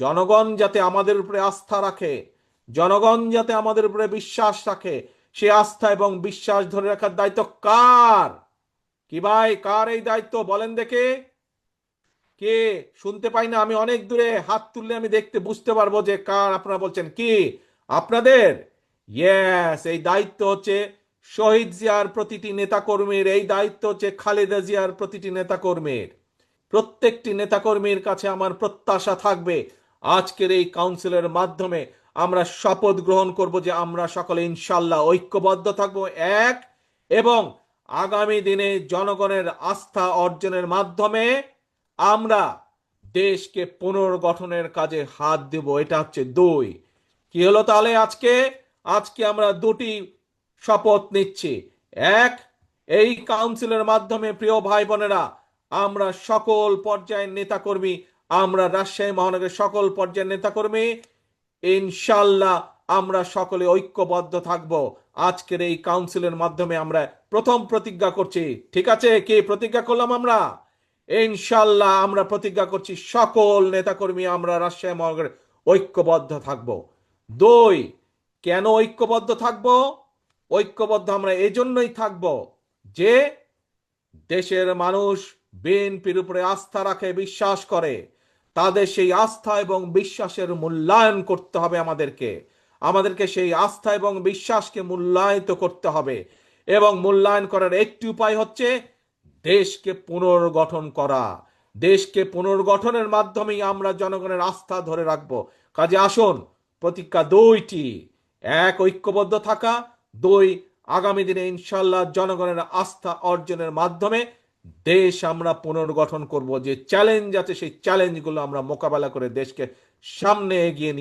জনগণ যাতে আমাদের উপরে আস্থা রাখে, জনগণ যাতে আমাদের উপরে বিশ্বাস রাখে, সে আস্থা এবং বিশ্বাস ধরে রাখার দায়িত্ব কার? কি ভাই, কার এই দায়িত্ব বলেন দেখে? কে? শুনতে পাই না, আমি অনেক দূরে, হাত তুললে আমি দেখতে বুঝতে পারবো যে কার। আপনারা বলছেন কি আপনাদের? ইয়েস, এই দায়িত্ব হচ্ছে শহীদ জিয়ার প্রতিটি নেতাকর্মীর, এই দায়িত্ব হচ্ছে খালেদা জিয়ার প্রতিটি নেতাকর্মীর। প্রত্যেকটি নেতাকর্মীর কাছে আমার প্রত্যাশা থাকবে আজকের এই কাউন্সিলের মাধ্যমে আমরা শপথ গ্রহণ করব যে আমরা সকলে ইনশাল্লাহ ঐক্যবদ্ধ থাকব এক, এবং আগামী দিনে জনগণের আস্থা অর্জনের মাধ্যমে আমরা দেশকে পুনর্গঠনের কাজে হাত দেব। এটা হচ্ছে দুই। কি হলো তাহলে আজকে? আজকে আমরা দুটি শপথ নিচ্ছি। এক, এই কাউন্সিলের মাধ্যমে প্রিয় ভাই বোনেরা, আমরা সকল পর্যায়ের নেতাকর্মী, আমরা রাজশাহী মহানগরের সকল পর্যায়ের নেতাকর্মী ইনশাল্লাহ আমরা সকলে ঐক্যবদ্ধ থাকব। আজকের এই কাউন্সিলের মাধ্যমে আমরা প্রথম প্রতিজ্ঞা করছি। ঠিক আছে, কি প্রতিজ্ঞা করলাম আমরা? ইনশাল্লাহ আমরা প্রতিজ্ঞা করছি সকল নেতাকর্মী আমরা রাজশাহী মহানগরে ঐক্যবদ্ধ থাকব। দুই, কেন ঐক্যবদ্ধ থাকব? ঐক্যবদ্ধ আমরা এজন্যই থাকব যে দেশের মানুষ বিএনপির উপরে আস্থা রাখে, বিশ্বাস করে। তাদের সেই আস্থা এবং বিশ্বাসের মূল্যায়ন করতে হবে আমাদেরকে। আমাদেরকে সেই আস্থা এবং বিশ্বাসকে মূল্যায়িত করতে হবে, এবং মূল্যায়ন করার একটি উপায় হচ্ছে দেশকে পুনর্গঠন করা। দেশকে পুনর্গঠনের মাধ্যমেই আমরা জনগণের আস্থা ধরে রাখব। কাজে আসুন, প্রতিজ্ঞা দুইটি। এক, ঐক্যবদ্ধ থাকা। দুই, আগামী দিনে ইনশাল্লাহ জনগণের আস্থা অর্জনের মাধ্যমে দেশ আমরা পুনর্গঠন করব। যে চ্যালেঞ্জ আছে সেই চ্যালেঞ্জগুলো আমরা মোকাবেলা করে দেশকে সামনে এগিয়ে নিয়ে